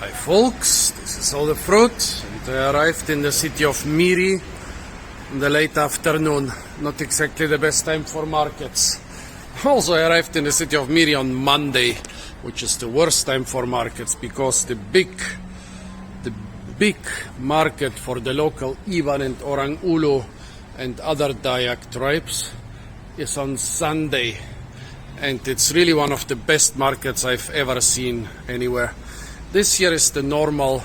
Hi folks, this is all the fruit, and I arrived in the city of Miri in the late afternoon. Not exactly the best time for markets. Also, I arrived in the city of Miri on Monday, which is the worst time for markets because the big market for the local Iban and Orang Ulu and other Dayak tribes is on Sunday, and it's really one of the best markets I've ever seen anywhere. This year is the normal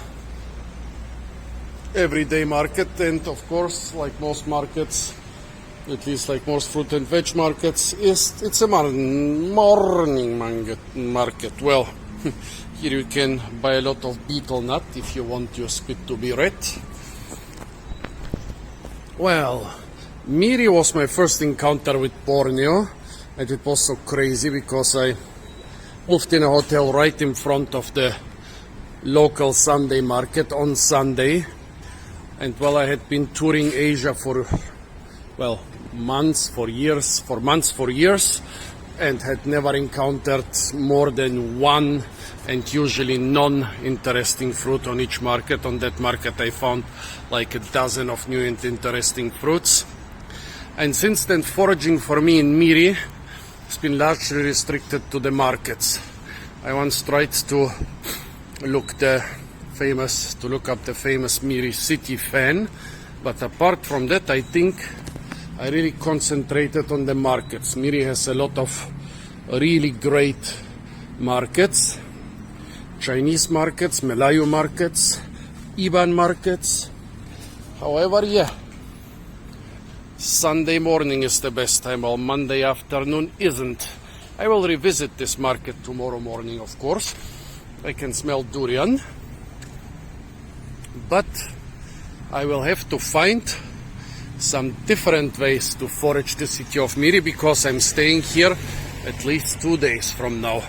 everyday market, and of course, like most markets, at least like most fruit and veg markets, it's a morning market. Well, here you can buy a lot of betel nut if you want your spit to be red. Well, Miri was my first encounter with Borneo, and it was so crazy because I moved in a hotel right in front of the local Sunday market on Sunday. And well, I had been touring Asia for months, for years, and had never encountered more than one and usually non-interesting fruit on each market. On that market I found like a dozen of new and interesting fruits. And since then, foraging for me in Miri has been largely restricted to the markets. I once tried to look up the famous Miri city fan, but apart from that, I think I really concentrated on the markets. Miri has a lot of really great markets: Chinese markets, Malayu markets, Iban markets. However, Sunday morning is the best time, while Monday afternoon isn't. I will revisit this market tomorrow morning, of course. I can smell durian, but I will have to find some different ways to forage the city of Miri because I'm staying here at least 2 days from now.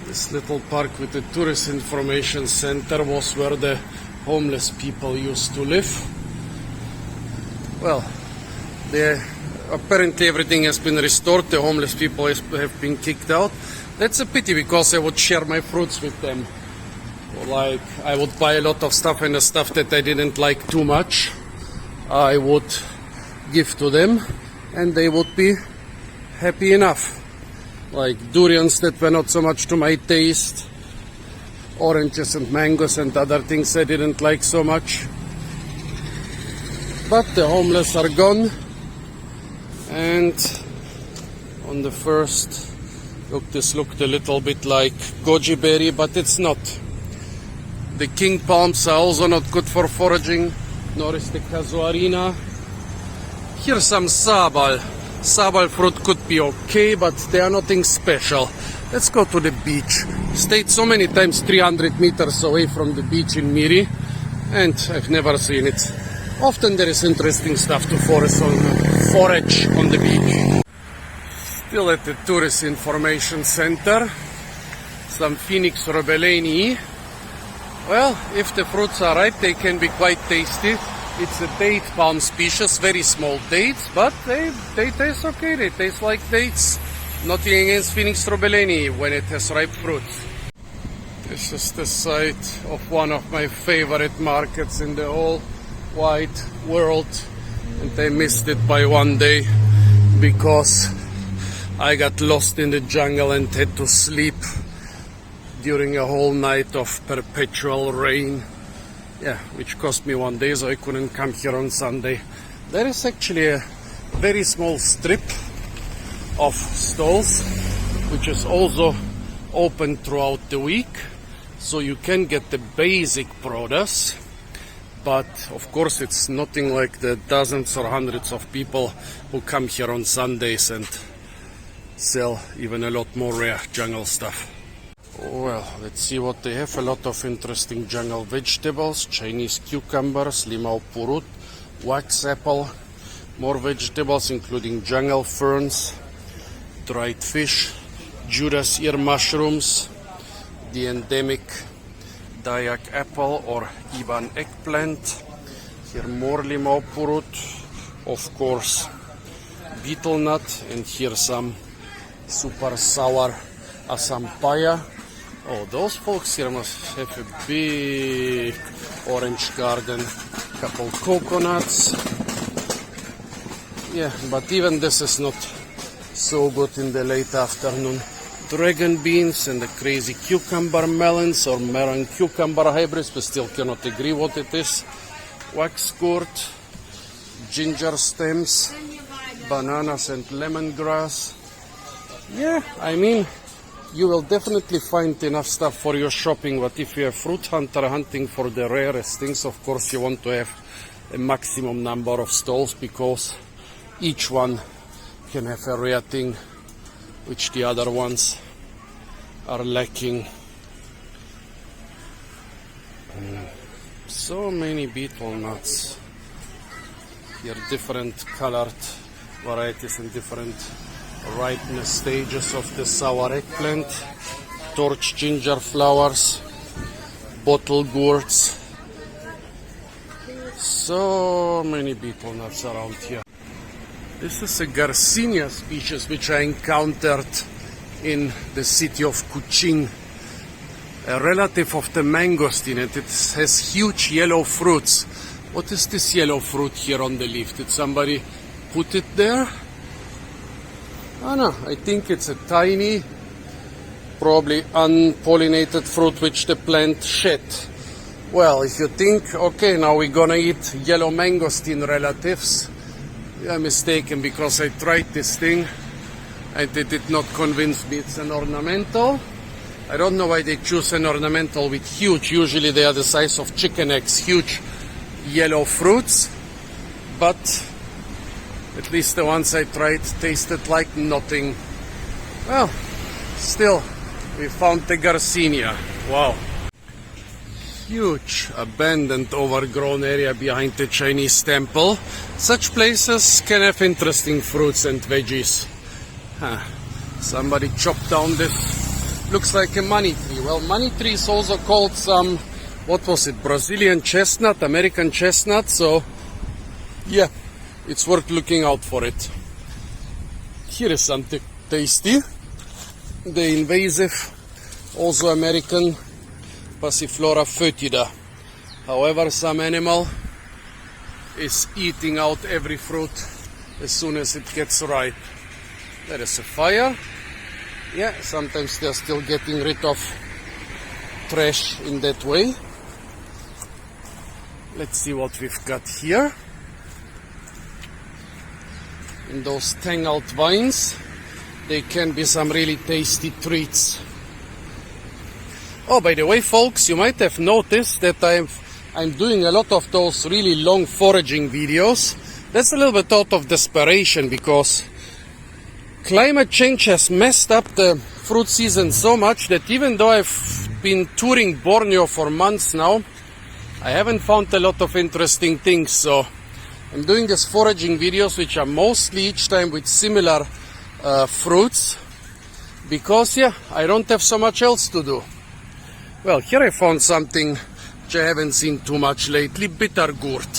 This little park with the tourist information center was where the homeless people used to live. Well, apparently everything has been restored. The homeless people have been kicked out. That's a pity because I would share my fruits with them. Like, I would buy a lot of stuff, and the stuff that I didn't like too much, I would give to them, and they would be happy enough. Like durians that were not so much to my taste, oranges and mangoes and other things I didn't like so much. But the homeless are gone, and on the first look, this looked a little bit like goji berry, but it's not. The king palms are also not good for foraging, nor is the casuarina. Here's some sabal. Sabal fruit could be okay, but they are nothing special. Let's go to the beach. Stayed so many times 300 meters away from the beach in Miri, and I've never seen it. Often there is interesting stuff to forage on the beach. Still at the Tourist Information Center, some Phoenix robeleni. Well, if the fruits are ripe, they can be quite tasty. It's a date palm species, very small dates, but they taste okay. They taste like dates. Nothing against Phoenix robeleni when it has ripe fruit. This is the site of one of my favorite markets in the whole wide world, and I missed it by 1 day because I got lost in the jungle and had to sleep during a whole night of perpetual rain. Which cost me 1 day, so I couldn't come here on Sunday. There is actually a very small strip of stalls which is also open throughout the week, so you can get the basic produce. But of course it's nothing like the dozens or hundreds of people who come here on Sundays and sell even a lot more rare jungle stuff. Well, let's see what they have. A lot of interesting jungle vegetables: Chinese cucumbers, limau purut, wax apple, more vegetables including jungle ferns, dried fish, Judas ear mushrooms, the endemic Dayak apple or Iban eggplant. Here more limau purut, of course betel nut, and here some super sour asampaya. Oh, those folks here must have a big orange garden. Couple coconuts. Yeah, but even this is not so good in the late afternoon. Dragon beans and the crazy cucumber melons or melon cucumber hybrids, we still cannot agree what it is. Wax gourd, ginger stems, bananas and lemongrass. Yeah, I mean, you will definitely find enough stuff for your shopping, but if you're a fruit hunter hunting for the rarest things, of course you want to have a maximum number of stalls, because each one can have a rare thing which the other ones are lacking. So many beetle nuts. Here different colored varieties and different ripeness stages of the sour eggplant, torch ginger flowers, bottle gourds. So many beetle nuts around here. This is a Garcinia species which I encountered in the city of Kuching, a relative of the mangosteen, and it has huge yellow fruits. What is this yellow fruit here on the leaf? Did somebody put it there? Oh no, I think it's a tiny, probably unpollinated fruit which the plant shed. Well, if you think, okay, now we're gonna eat yellow mangosteen relatives, you're mistaken, because I tried this thing and it did not convince me. It's an ornamental. I don't know why they choose an ornamental with huge, usually they are the size of chicken eggs, huge yellow fruits, but at least the ones I tried tasted like nothing. Well, still, we found the Garcinia. Wow. Huge, abandoned, overgrown area behind the Chinese temple. Such places can have interesting fruits and veggies. Somebody chopped down this, looks like a money tree. Well, money tree is also called some, what was it, Brazilian chestnut, American chestnut, so yeah, it's worth looking out for it. Here is something tasty. The invasive, also American Passiflora foetida. However, some animal is eating out every fruit as soon as it gets ripe. There is a fire. Yeah, sometimes they're still getting rid of trash in that way. Let's see what we've got here. In those tangled vines, they can be some really tasty treats. Oh, by the way, folks, you might have noticed that I'm doing a lot of those really long foraging videos. That's a little bit out of desperation, because climate change has messed up the fruit season so much that even though I've been touring Borneo for months now, I haven't found a lot of interesting things. So I'm doing these foraging videos, which are mostly each time with similar fruits, because yeah, I don't have so much else to do. Well, here I found something which I haven't seen too much lately, bitter gourd.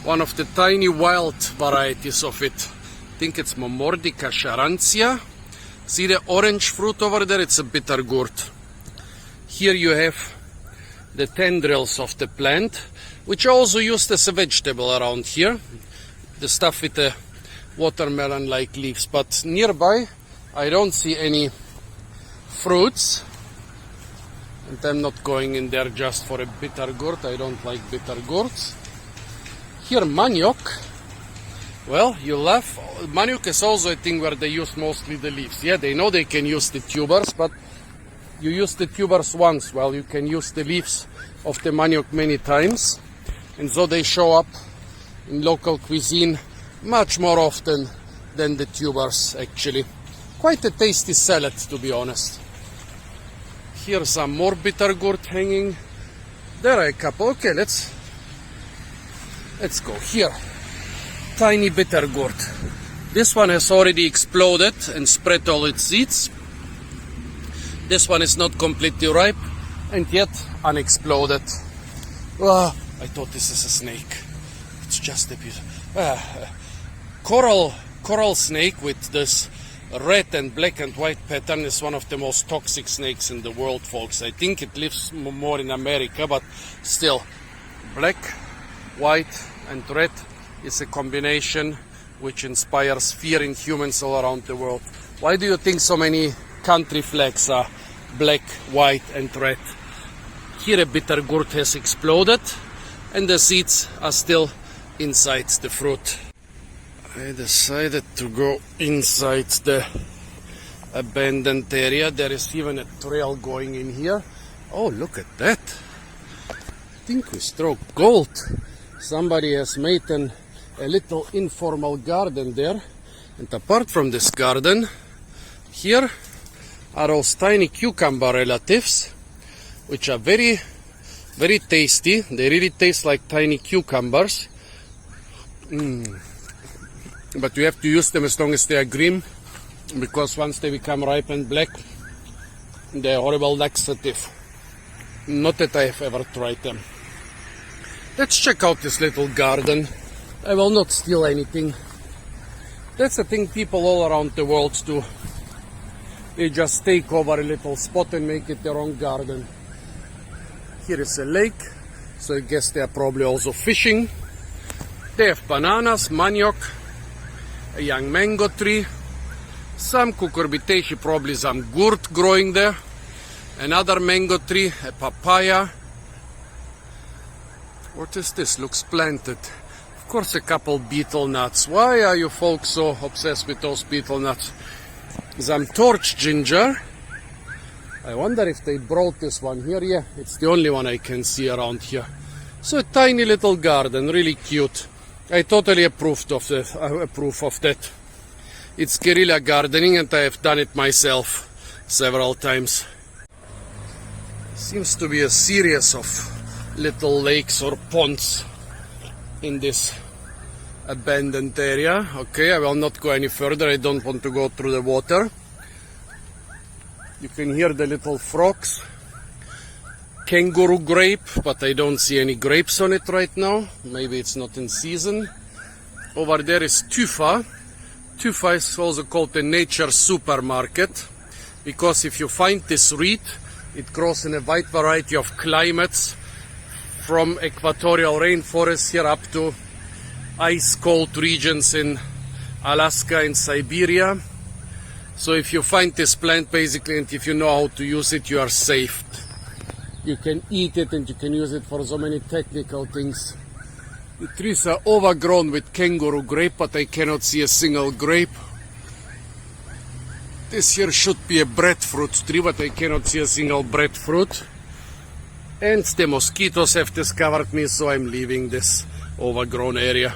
One of the tiny wild varieties of it. I think it's Momordica charantia. See the orange fruit over there? It's a bitter gourd. Here you have the tendrils of the plant, which are also used as a vegetable around here. The stuff with the watermelon-like leaves. But nearby, I don't see any fruits. And I'm not going in there just for a bitter gourd. I don't like bitter gourds. Here, manioc. Well, you laugh. Manioc is also a thing where they use mostly the leaves. Yeah, they know they can use the tubers, but you use the tubers once. Well, you can use the leaves of the manioc many times. And so they show up in local cuisine much more often than the tubers, actually. Quite a tasty salad, to be honest. Here some more bitter gourd hanging. There are a couple. Okay, let's go here. Tiny bitter gourd. This one has already exploded and spread all its seeds. This one is not completely ripe and yet unexploded. I thought this is a snake. It's just a piece. Coral snake with this red and black and white pattern is one of the most toxic snakes in the world, folks. I think it lives more in America, but still, black, white and red is a combination which inspires fear in humans all around the world. Why do you think so many country flags are black, white and red? Here a bitter gourd has exploded and the seeds are still inside the fruit. I decided to go inside the abandoned area. There is even a trail going in here. Oh, look at that. I think we struck gold. Somebody has made a little informal garden there. And apart from this garden, here are those tiny cucumber relatives, which are very, very tasty. They really taste like tiny cucumbers. But you have to use them as long as they are green, because once they become ripe and black, they are horrible laxative. Not that I have ever tried them. Let's check out this little garden. I will not steal anything. That's the thing people all around the world do. They just take over a little spot and make it their own garden. Here is a lake, so I guess they are probably also fishing. They have bananas, manioc, a young mango tree, some cucurbitaceae, probably some gourd growing there, another mango tree, a papaya. What is this? Looks planted. Of course, a couple betel nuts. Why are you folks so obsessed with those betel nuts? Some torch ginger. I wonder if they brought this one here. Yeah, it's the only one I can see around here. So a tiny little garden, really cute. I totally approve of that. It's guerrilla gardening and I have done it myself several times. Seems to be a series of little lakes or ponds in this abandoned area. Okay, I will not go any further. I don't want to go through the water. You can hear the little frogs. Kangaroo grape, but I don't see any grapes on it right now. Maybe it's not in season. Over there is tufa. Tufa is also called the nature supermarket, because if you find this reed, it grows in a wide variety of climates, from equatorial rainforests here up to ice-cold regions in Alaska and Siberia. So if you find this plant basically, and if you know how to use it, you are safe. You can eat it and you can use it for so many technical things. The trees are overgrown with kangaroo grape, but I cannot see a single grape. This here should be a breadfruit tree, but I cannot see a single breadfruit. And the mosquitoes have discovered me, so I'm leaving this overgrown area.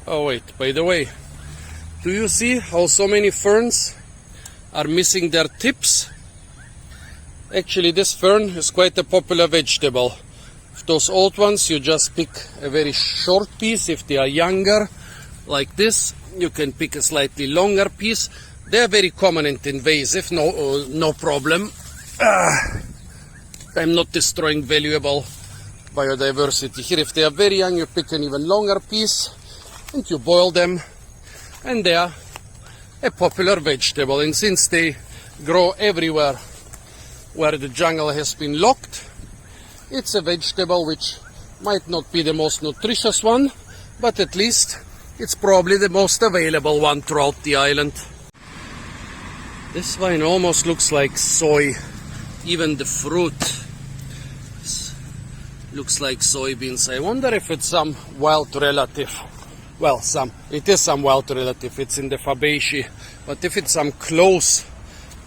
Oh wait, by the way, do you see how so many ferns are missing their tips? Actually, this fern is quite a popular vegetable. If those old ones, you just pick a very short piece. If they are younger, like this, you can pick a slightly longer piece. They are very common and invasive, no problem. I'm not destroying valuable biodiversity here. If they are very young, you pick an even longer piece and you boil them, and they are a popular vegetable. And since they grow everywhere where the jungle has been locked, it's a vegetable which might not be the most nutritious one, but at least it's probably the most available one throughout the island. This vine almost looks like soy. Even the fruit looks like soybeans. I wonder if it's some wild relative. Well, it is some wild relative. It's in the Fabaceae. But if it's some close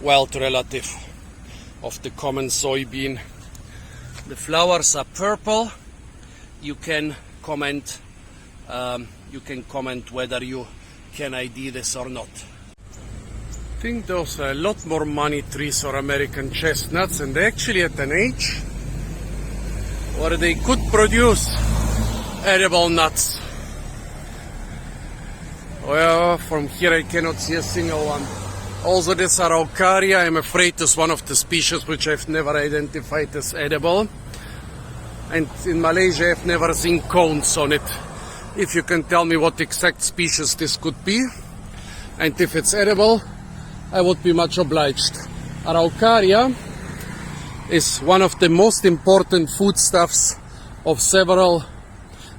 wild relative of the common soybean. The flowers are purple. You can comment whether you can ID this or not. I think those are a lot more money trees or American chestnuts, and they're actually at an age where they could produce edible nuts. Well, from here I cannot see a single one. Also, this araucaria, I'm afraid, is one of the species which I've never identified as edible. And in Malaysia I've never seen cones on it. If you can tell me what exact species this could be, and if it's edible, I would be much obliged. Araucaria is one of the most important foodstuffs of several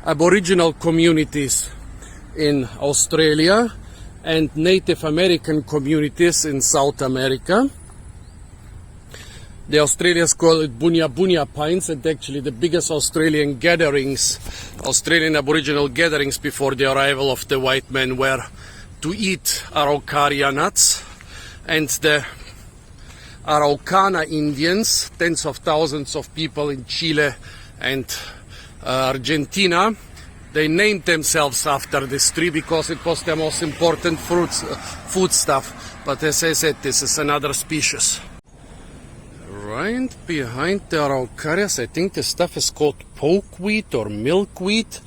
Aboriginal communities in Australia and Native American communities in South America. The Australians call it bunya bunya pines, and actually the biggest Australian gatherings, Australian Aboriginal gatherings before the arrival of the white men were to eat Araucaria nuts. And the Araucana Indians, tens of thousands of people in Chile and Argentina, they named themselves after this tree because it was the most important foodstuff. But as I said, this is another species. Right behind the Araucarias, I think the stuff is called pokeweed or milkweed.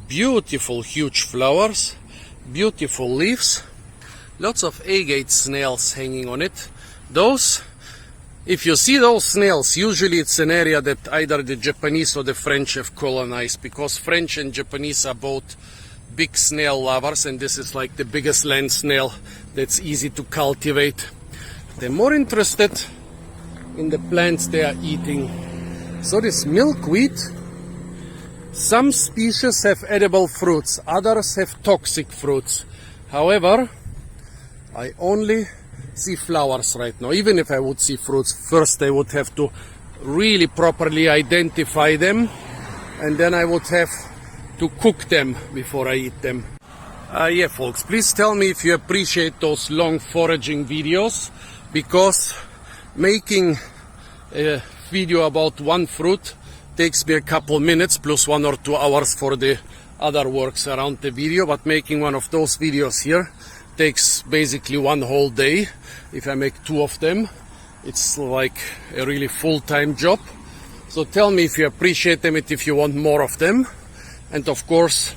Beautiful huge flowers, beautiful leaves, lots of agate snails hanging on it. Those, if you see those snails, usually it's an area that either the Japanese or the French have colonized, because French and Japanese are both big snail lovers, and this is like the biggest land snail that's easy to cultivate. They're more interested in the plants they are eating. So this milkweed, some species have edible fruits, others have toxic fruits. However, I only see flowers right now. Even if I would see fruits, first I would have to really properly identify them, and then I would have to cook them before I eat them. Yeah, folks, please tell me if you appreciate those long foraging videos, because making a video about one fruit takes me a couple minutes plus 1 or 2 hours for the other works around the video, but making one of those videos here takes basically 1 whole day. If I make 2 of them, it's like a really full-time job. So tell me if you appreciate them and if you want more of them. And of course,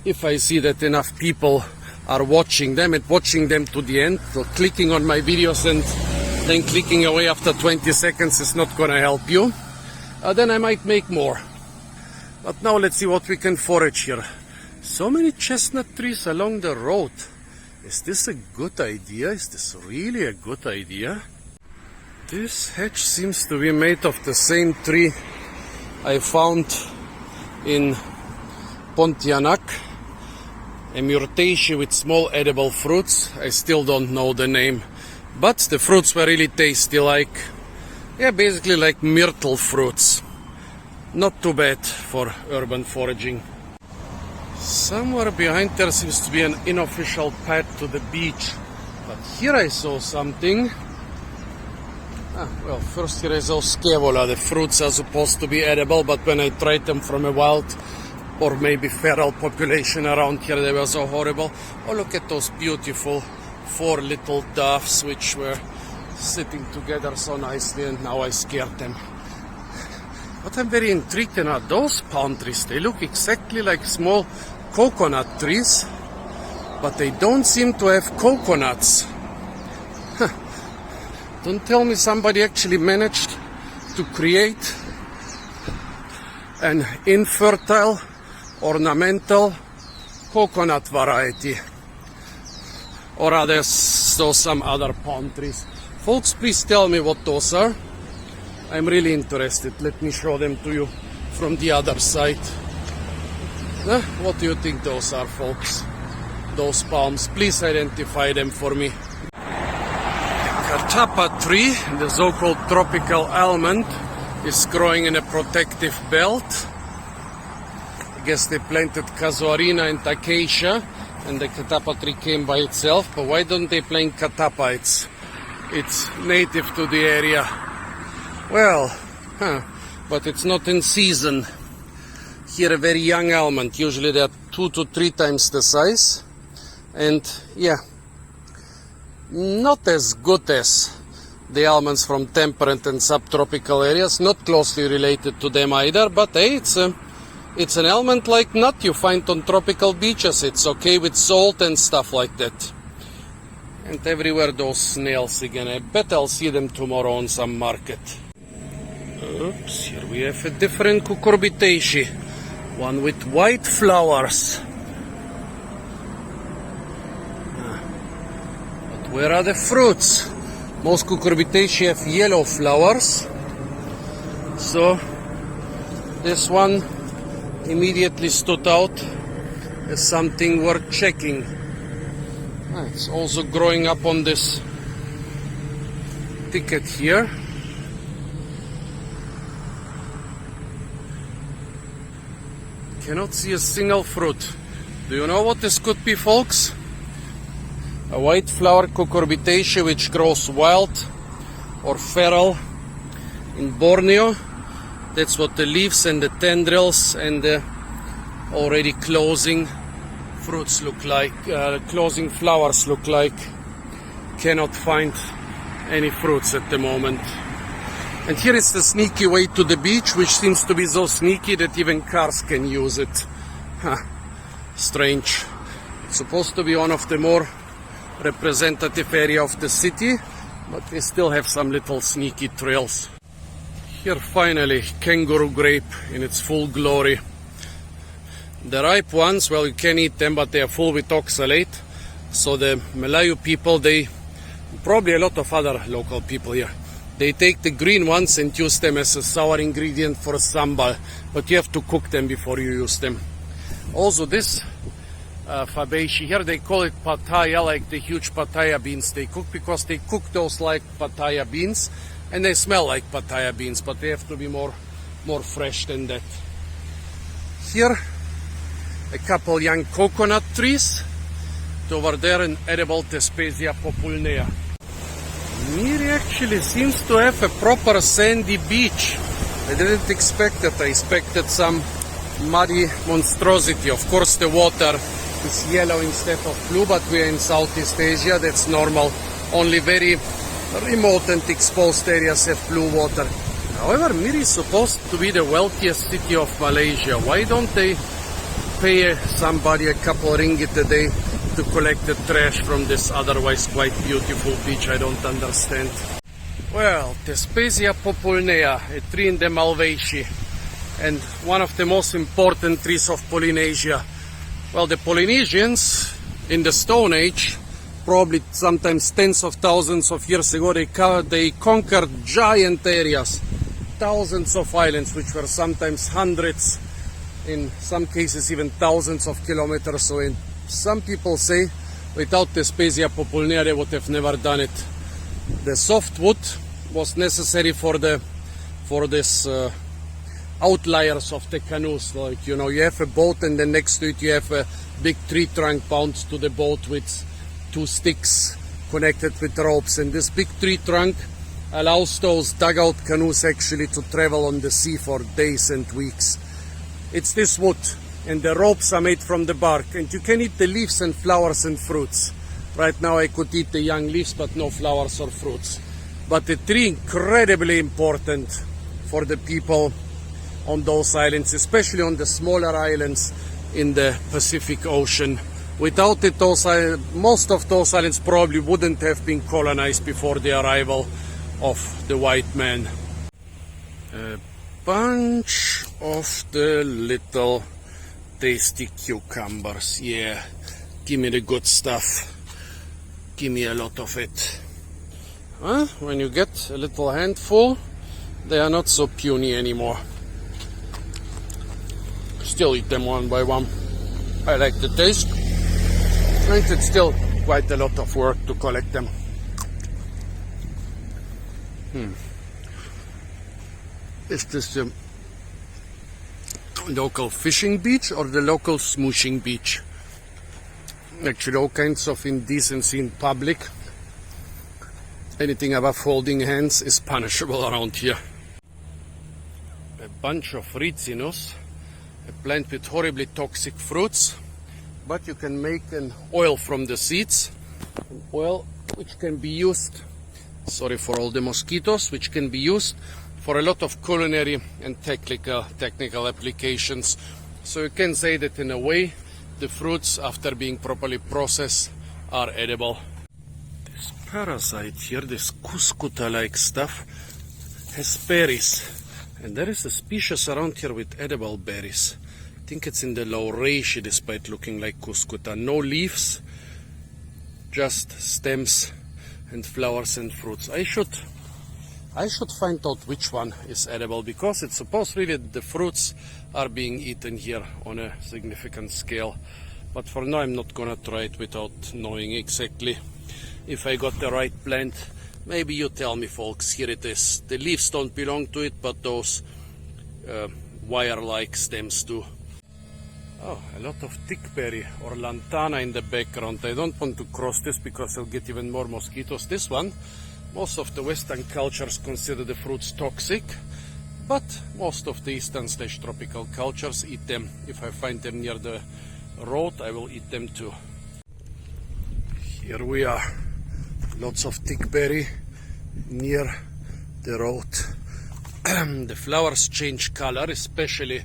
if I see that enough people are watching them and watching them to the end, so clicking on my videos and then clicking away after 20 seconds is not gonna help you, then I might make more. But now let's see what we can forage here. So many chestnut trees along the road. Is this a good idea? Is this really a good idea? This hedge seems to be made of the same tree I found in Pontianak, a myrtaceae with small edible fruits. I still don't know the name, but the fruits were really tasty, like, yeah, basically like myrtle fruits. Not too bad for urban foraging. Somewhere behind there seems to be an unofficial path to the beach, but here I saw something. Well, first here I saw scaevola. The fruits are supposed to be edible, but when I tried them from a wild or maybe feral population around here, they were so horrible. Oh, look at those beautiful 4 little doves which were sitting together so nicely, and now I scared them. What I'm very intrigued in are those palm trees. They look exactly like small coconut trees, but they don't seem to have coconuts. Don't tell me somebody actually managed to create an infertile ornamental coconut variety. Or are there some other palm trees? Folks, please tell me what those are. I'm really interested. Let me show them to you from the other side. What do you think those are, folks? Those palms. Please identify them for me. Catappa tree, the so-called tropical almond, is growing in a protective belt. I guess they planted casuarina and acacia, and the catappa tree came by itself. But why don't they plant catappa? It's native to the area. Well, but it's not in season. Here a very young almond, usually they are 2 to 3 times the size, and yeah, not as good as the almonds from temperate and subtropical areas, not closely related to them either, but hey, it's an almond-like nut you find on tropical beaches. It's okay with salt and stuff like that. And everywhere those snails again. I bet I'll see them tomorrow on some market. Oops, here we have a different cucurbitaceae, one with white flowers. But where are the fruits? Most cucurbitaceae have yellow flowers, so this one immediately stood out as something worth checking. It's also growing up on this thicket here. Cannot see a single fruit. Do you know what this could be, folks? A white flower cucurbitaceae which grows wild or feral in Borneo. That's what the leaves and the tendrils and the already closing fruits look like, closing flowers look like. Cannot find any fruits at the moment. And here is the sneaky way to the beach, which seems to be so sneaky that even cars can use it. Strange. It's supposed to be one of the more representative area of the city, but we still have some little sneaky trails. Here finally, kangaroo grape in its full glory. The ripe ones, well, you can eat them, but they are full with oxalate. So the Malayu people, they, probably a lot of other local people here, they take the green ones and use them as a sour ingredient for sambal, but you have to cook them before you use them. Also this fabaceae here, they call it pataya, like the huge pataya beans they cook, because they cook those like pataya beans and they smell like pataya beans, but they have to be more fresh than that. Here a couple young coconut trees. Over there an edible Thespesia populnea. Miri actually seems to have a proper sandy beach. I didn't expect it. I expected some muddy monstrosity. Of course the water is yellow instead of blue, but we are in Southeast Asia, that's normal. Only very remote and exposed areas have blue water. However, Miri is supposed to be the wealthiest city of Malaysia. Why don't they pay somebody a couple ringgit a day to collect the trash from this otherwise quite beautiful beach? I don't understand. Well, Thespesia populnea, a tree in the Malvaceae, and one of the most important trees of Polynesia. Well, the Polynesians in the Stone Age, probably sometimes tens of thousands of years ago, they conquered giant areas, thousands of islands, which were sometimes hundreds, in some cases even thousands of kilometers away. Some people say without Thespesia populnea they would have never done it. The softwood was necessary for this outliers of the canoes. Like, you know, you have a boat and then next to it you have a big tree trunk bound to the boat with two sticks connected with ropes, and this big tree trunk allows those dugout canoes actually to travel on the sea for days and weeks. It's this wood, and the ropes are made from the bark, and you can eat the leaves and flowers and fruits. Right now I could eat the young leaves but no flowers or fruits. But the tree incredibly important for the people on those islands, especially on the smaller islands in the Pacific Ocean. Without it, most of those islands probably wouldn't have been colonized before the arrival of the white man. A bunch of the little tasty cucumbers. Yeah, give me the good stuff. Give me a lot of it. When you get a little handful, they are not so puny anymore. Still eat them one by one. I like the taste. And it's still quite a lot of work to collect them. Is this the local fishing beach or the local smooshing beach? Actually, all kinds of indecency in public. Anything above holding hands is punishable around here. A bunch of ricinus, a plant with horribly toxic fruits, but you can make an oil from the seeds, an oil which can be used, sorry for all the mosquitoes, which can be used for a lot of culinary and technical applications. So you can say that in a way the fruits, after being properly processed, are edible. This parasite here, this cuscuta-like stuff, has berries, and there is a species around here with edible berries. I think it's in the Lauraceae, despite looking like cuscuta. No leaves, just stems and flowers and fruits. I should find out which one is edible, because it's supposed really the fruits are being eaten here on a significant scale. But for now I'm not gonna try it without knowing exactly if I got the right plant. Maybe you tell me, folks. Here it is. The leaves don't belong to it, but those wire-like stems do. Oh, a lot of thickberry or lantana in the background. I don't want to cross this because I'll get even more mosquitoes. This one, most of the Western cultures consider the fruits toxic, but most of the Eastern/tropical cultures eat them. If I find them near the road, I will eat them too. Here we are. Lots of thickberry near the road. The flowers change color, especially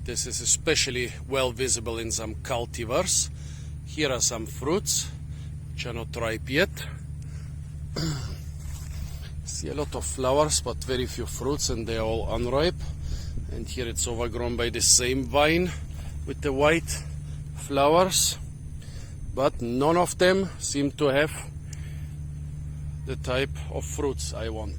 this is especially well visible in some cultivars. Here are some fruits which are not ripe yet. See a lot of flowers but very few fruits, and they are all unripe. And here it's overgrown by the same vine with the white flowers, but none of them seem to have the type of fruits I want.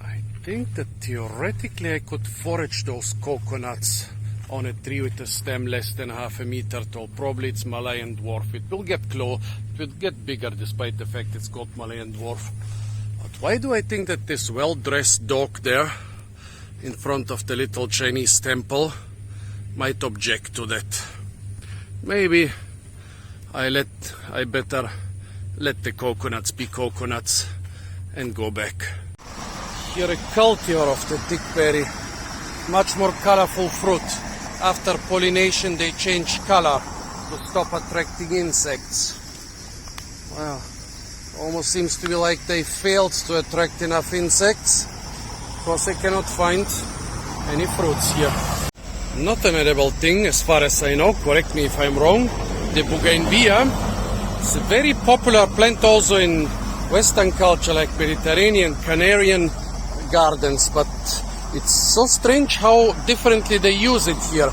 I think that theoretically I could forage those coconuts on a tree with a stem less than half a meter tall. Probably it's Malayan dwarf. It will get close, it will get bigger despite the fact it's called Malayan dwarf. But why do I think that this well-dressed dog there in front of the little Chinese temple might object to that? Maybe I better let the coconuts be coconuts and go back. Here a cultivar of the thickberry, much more colorful fruit. After pollination they change color to stop attracting insects. Well, almost seems to be like they failed to attract enough insects, because I cannot find any fruits here. Not an edible thing as far as I know, correct me if I'm wrong, the bougainvillea. It's a very popular plant also in Western culture, like Mediterranean, Canarian gardens, but it's so strange how differently they use it here.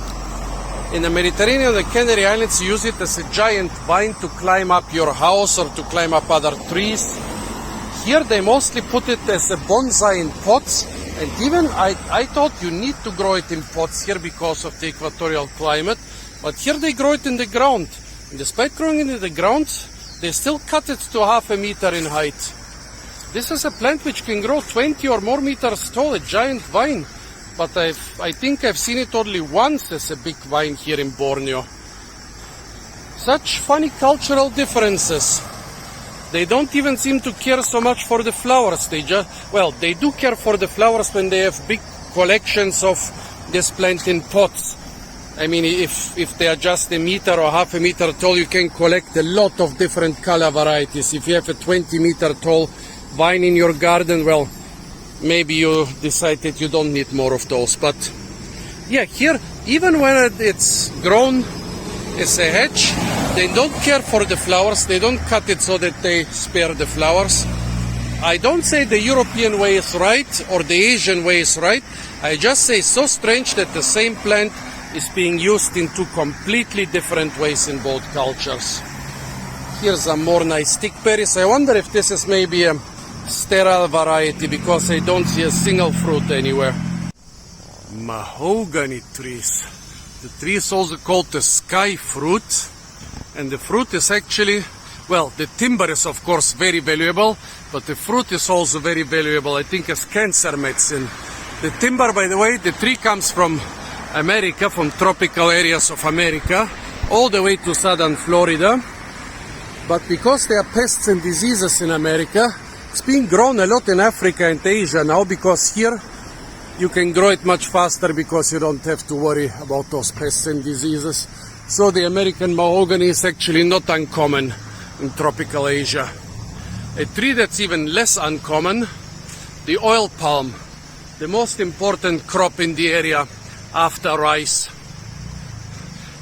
In the Mediterranean, the Canary Islands use it as a giant vine to climb up your house or to climb up other trees. Here they mostly put it as a bonsai in pots, and even I thought you need to grow it in pots here because of the equatorial climate, but here they grow it in the ground. And despite growing it in the ground, they still cut it to half a meter in height. This is a plant which can grow 20 or more meters tall, a giant vine. But I think I've seen it only once as a big vine here in Borneo. Such funny cultural differences. They don't even seem to care so much for the flowers. They do care for the flowers when they have big collections of this plant in pots. I mean, if they are just a meter or half a meter tall, you can collect a lot of different color varieties. If you have a 20-meter tall vine in your garden, well, maybe you decide that you don't need more of those. But yeah, here, even when it's grown as a hedge, they don't care for the flowers. They don't cut it so that they spare the flowers. I don't say the European way is right or the Asian way is right. I just say it's so strange that the same plant is being used in two completely different ways in both cultures. Here's some more nice thickberries. I wonder if this is maybe a sterile variety, because I don't see a single fruit anywhere. Mahogany trees. The tree is also called the sky fruit, and the fruit is actually, well, the timber is of course very valuable, but the fruit is also very valuable, I think, as cancer medicine. The timber, by the way, the tree comes from America, from tropical areas of America, all the way to southern Florida. But because there are pests and diseases in America, it's being grown a lot in Africa and Asia now, because here you can grow it much faster because you don't have to worry about those pests and diseases. So the American mahogany is actually not uncommon in tropical Asia. A tree that's even less uncommon, the oil palm, the most important crop in the area after rice.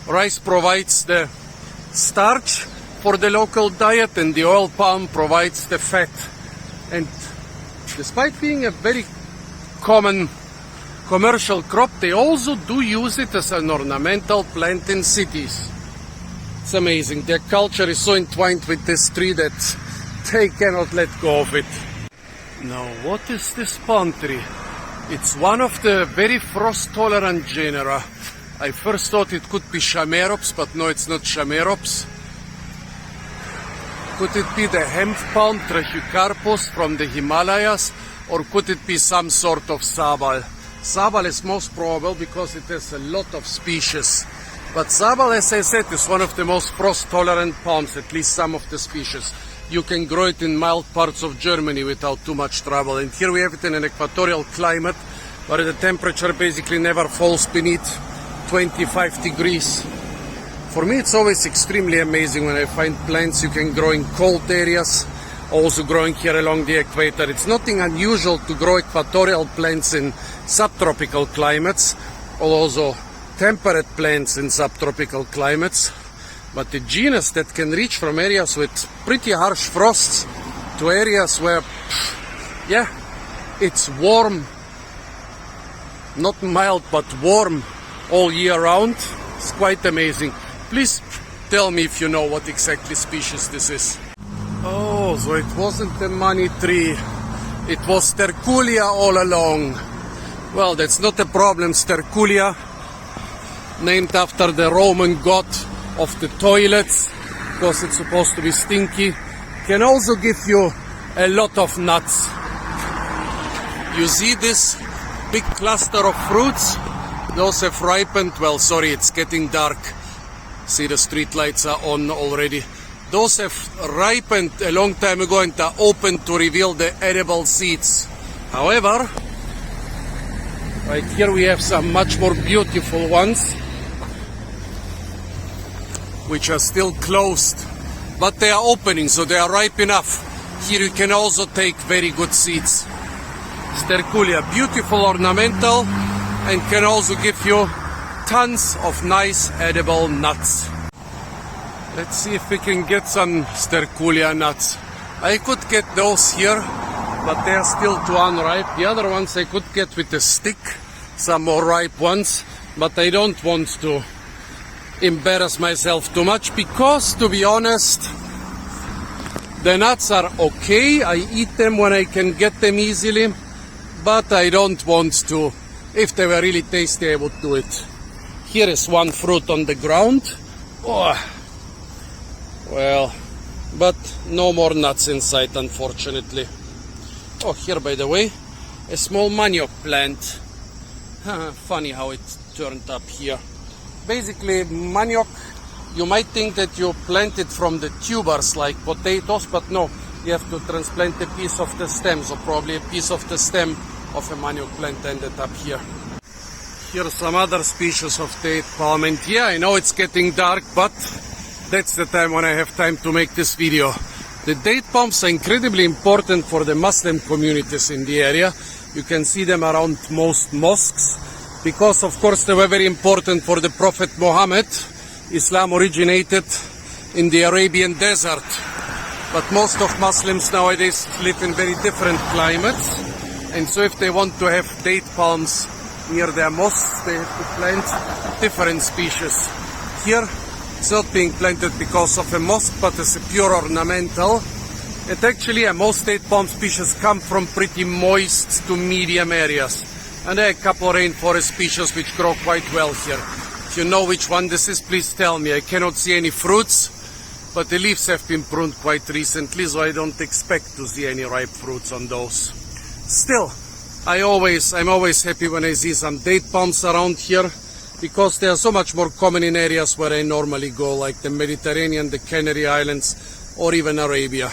Rice provides the starch for the local diet, and the oil palm provides the fat. And despite being a very common commercial crop, they also do use it as an ornamental plant in cities. It's amazing. Their culture is so entwined with this tree that they cannot let go of it. Now, what is this palm tree? It's one of the very frost-tolerant genera. I first thought it could be Chamerops, but no, it's not Chamerops. Could it be the hemp palm, Trachycarpus, from the Himalayas, or could it be some sort of sabal? Sabal is most probable because it has a lot of species. But sabal, as I said, is one of the most frost-tolerant palms, at least some of the species. You can grow it in mild parts of Germany without too much trouble. And here we have it in an equatorial climate, where the temperature basically never falls beneath 25 degrees. For me, it's always extremely amazing when I find plants you can grow in cold areas, also growing here along the equator. It's nothing unusual to grow equatorial plants in subtropical climates, or also temperate plants in subtropical climates. But the genus that can reach from areas with pretty harsh frosts to areas where, yeah, it's warm, not mild, but warm all year round, it's quite amazing. Please tell me if you know what exactly species this is. Oh, so it wasn't the money tree. It was Sterculia all along. Well, that's not a problem. Sterculia, named after the Roman god of the toilets, because it's supposed to be stinky, can also give you a lot of nuts. You see this big cluster of fruits? Those have ripened. Well, sorry, it's getting dark. See, the street lights are on already. Those have ripened a long time ago and are open to reveal the edible seeds. However, right here we have some much more beautiful ones, which are still closed, but they are opening, so they are ripe enough. Here you can also take very good seeds. Sterculia, beautiful ornamental, and can also give you tons of nice edible nuts. Let's see if we can get some Sterculia nuts. I could get those here, but they are still too unripe. The other ones I could get with a stick, some more ripe ones, but I don't want to embarrass myself too much, because, to be honest, the nuts are okay. I eat them when I can get them easily, but I don't want to. If they were really tasty, I would do it. Here is one fruit on the ground. Oh, well, but no more nuts inside, unfortunately. Oh, here, by the way, a small manioc plant. Funny how it turned up here. Basically, manioc, you might think that you plant it from the tubers like potatoes, but no, you have to transplant a piece of the stem, so probably a piece of the stem of a manioc plant ended up here. Here are some other species of date palm, and yeah, I know it's getting dark, but that's the time when I have time to make this video. The date palms are incredibly important for the Muslim communities in the area. You can see them around most mosques, because of course they were very important for the Prophet Muhammad. Islam originated in the Arabian desert, but most of Muslims nowadays live in very different climates, and so if they want to have date palms near their mosques, they have to plant different species. Here it's not being planted because of a mosque, but as a pure ornamental. And actually most date palm species come from pretty moist to medium areas. And there are a couple of rainforest species which grow quite well here. If you know which one this is, please tell me. I cannot see any fruits, but the leaves have been pruned quite recently, so I don't expect to see any ripe fruits on those. Still, I'm always happy when I see some date palms around here, because they are so much more common in areas where I normally go, like the Mediterranean, the Canary Islands, or even Arabia.